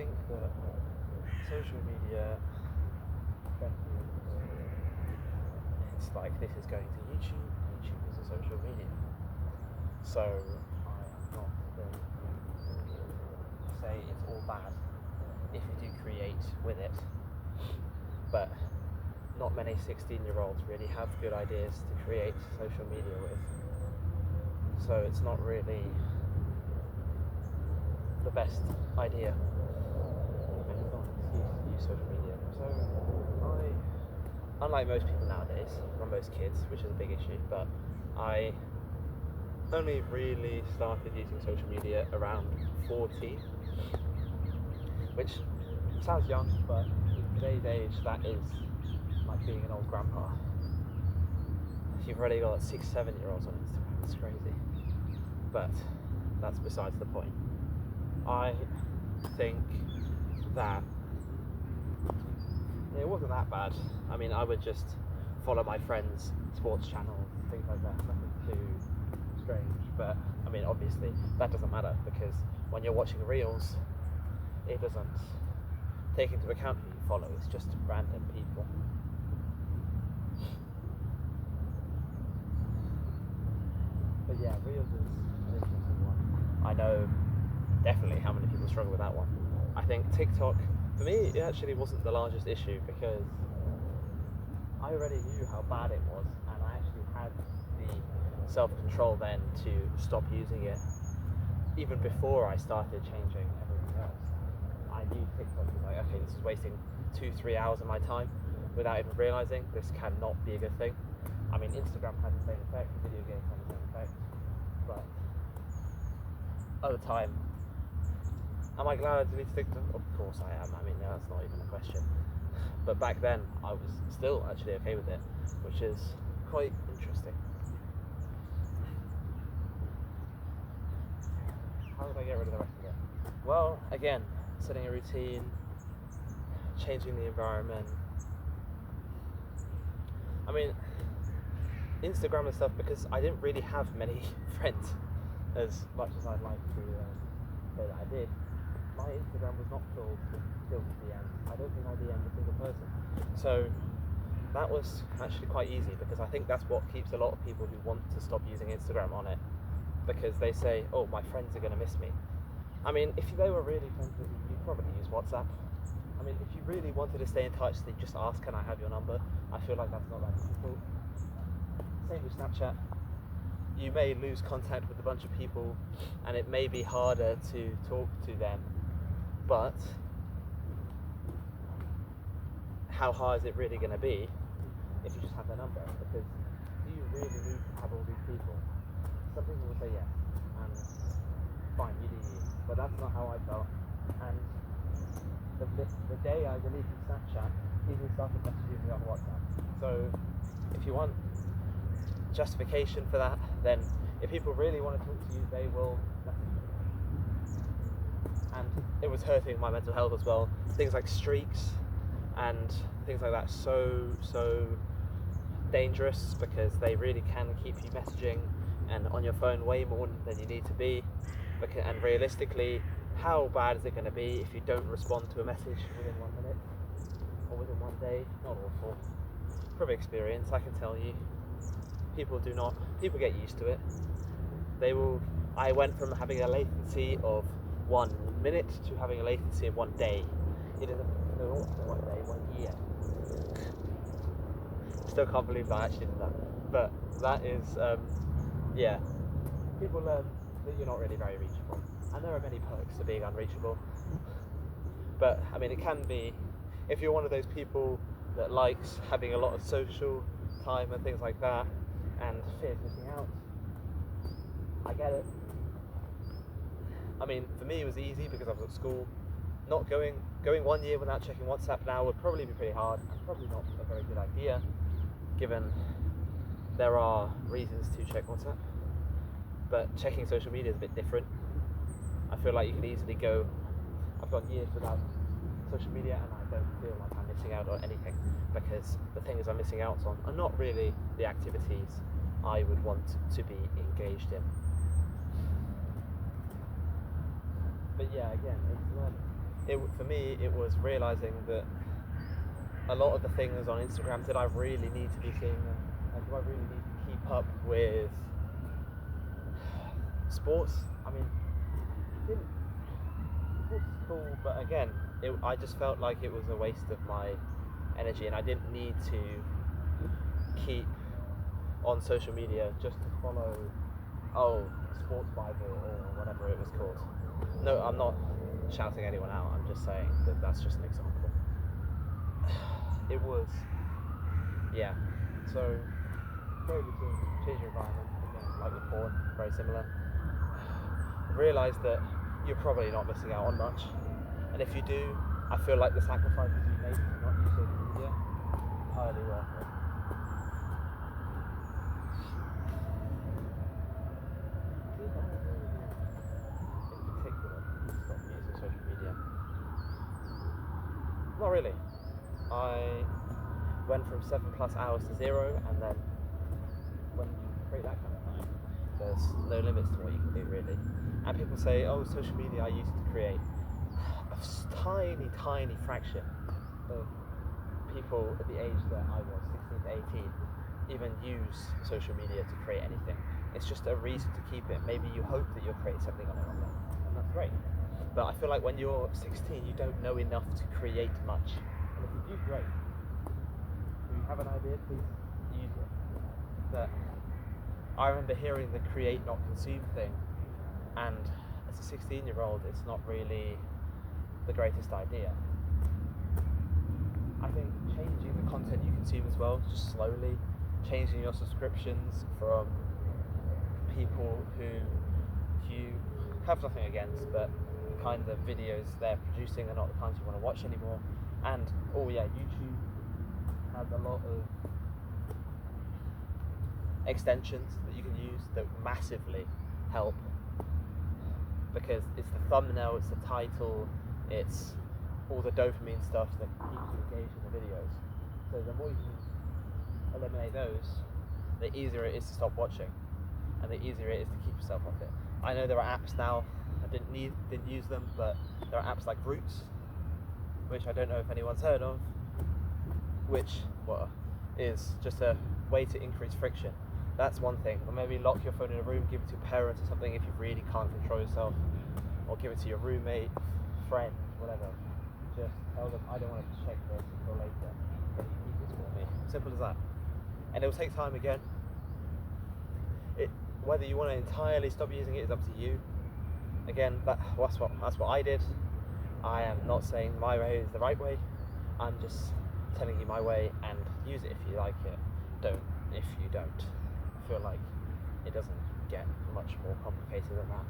think that social media, especially, it's like this is going to YouTube. YouTube is a social media. So I am not going to say it's all bad if you do create with it. But not many 16-year-olds really have good ideas to create social media with. So it's not really the best idea. And it's not an excuse to use social media. So unlike most people nowadays, or most kids, which is a big issue, but I only really started using social media around 14, which sounds young, but in today's age, that is like being an old grandpa. You've already got 6, 7-year-olds on Instagram. It's crazy. But that's besides the point. I think that it wasn't that bad. I mean, I would just follow my friends' sports channels, things like that. Nothing too strange. But I mean, obviously, that doesn't matter because when you're watching reels, it doesn't take into account who you follow. It's just random people. But yeah, reels is an interesting one. I know definitely how many people struggle with that one. I think TikTok, for me, it actually wasn't the largest issue because I already knew how bad it was, and I actually had the self-control then to stop using it even before I started changing everything else. I knew TikTok was like, okay, this is wasting 2-3 hours of my time without even realizing this cannot be a good thing. I mean, Instagram had the same effect, video games had the same effect, but over time, am I glad I deleted TikTok? Of course I am. I mean, that's not even a question. But back then, I was still actually okay with it, which is quite interesting. How did I get rid of the rest of it? Well, again, setting a routine, changing the environment. I mean, Instagram and stuff, because I didn't really have many friends as much as I'd like to say that I did. My Instagram was not filled till the end. I don't think I DM'd a single person. So that was actually quite easy because I think that's what keeps a lot of people who want to stop using Instagram on it, because they say, oh, my friends are going to miss me. I mean, if they were really friends with you, you'd probably use WhatsApp. I mean, if you really wanted to stay in touch, they just ask, can I have your number? I feel like that's not that difficult. Same with Snapchat. You may lose contact with a bunch of people and it may be harder to talk to them, but how hard is it really going to be if you just have their number? Because do you really need to have all these people? Some people will say yes, and fine, you do you, but that's not how I felt. And the day I deleted Snapchat, people started messaging me on WhatsApp. So if you want justification for that, then if people really want to talk to you, they will message you. And it was hurting my mental health as well. Things like streaks and things like that, so dangerous, because they really can keep you messaging and on your phone way more than you need to be. And realistically, how bad is it going to be if you don't respond to a message within 1 minute or within 1 day? Not awful. From experience, I can tell you, people get used to it. I went from having a latency of 1 minute to having a latency of 1 day. It is no 1 day, 1 year. Still can't believe that I actually did that. But that is, people learn that you're not really very reachable. And there are many perks to being unreachable. But, I mean, it can be, if you're one of those people that likes having a lot of social time and things like that, and fears missing out, I get it. I mean, for me it was easy because I was at school. Not going 1 year without checking WhatsApp now would probably be pretty hard, and probably not a very good idea, given there are reasons to check WhatsApp. But checking social media is a bit different. I feel like you can easily go, I've gone years without social media and I don't feel like I'm missing out on anything, because the things I'm missing out on are not really the activities I would want to be engaged in. But yeah, again, it's learning. for me, it was realizing that a lot of the things on Instagram, did I really need to be seeing them? And do I really need to keep up with sports? I mean, sports is cool, but again, I just felt like it was a waste of my energy, and I didn't need to keep on social media just to follow, Sports Bible or whatever it was called. No, I'm not shouting anyone out, I'm just saying that that's just an example. It was, yeah, so very between change your environment, again, like with porn, very similar. Realise that you're probably not missing out on much, and if you do, I feel like the sacrifices you make to not use social media, entirely worth it. Did I really, in particular, stop using social media? Not really. I went from 7+ hours to 0, and then when you create that kind of time, there's no limits to what you can do, really. And people say, oh, social media I use it to create. A tiny fraction of people at the age that I was, 16 to 18, even use social media to create anything. It's just a reason to keep it. Maybe you hope that you'll create something on it one day, and that's great. But I feel like when you're 16, you don't know enough to create much. And if you do, great. If you have an idea, please use it. But I remember hearing the create, not consume thing, and as a 16-year-old, it's not really the greatest idea. I think changing the content you consume as well, just slowly, changing your subscriptions from people who you have nothing against, but the kind of videos they're producing are not the kinds you want to watch anymore. And YouTube has a lot of extensions that you can use that massively help, because it's the thumbnail, it's the title, it's all the dopamine stuff that keeps you engaged in the videos. So the more you can eliminate those, the easier it is to stop watching, and the easier it is to keep yourself off it. I know there are apps now, I didn't use them, but there are apps like Roots, which I don't know if anyone's heard of, which is just a way to increase friction. That's one thing. Or maybe lock your phone in a room, give it to your parents or something if you really can't control yourself, or give it to your roommate, friend, whatever. Just tell them, I don't want to check this until later. Can you keep this for me? Simple as that. And it will take time again. Whether you want to entirely stop using it is up to you. Again, that's what I did. I am not saying my way is the right way. I'm just telling you my way, and use it if you like it. Don't if you don't. I feel like it doesn't get much more complicated than that.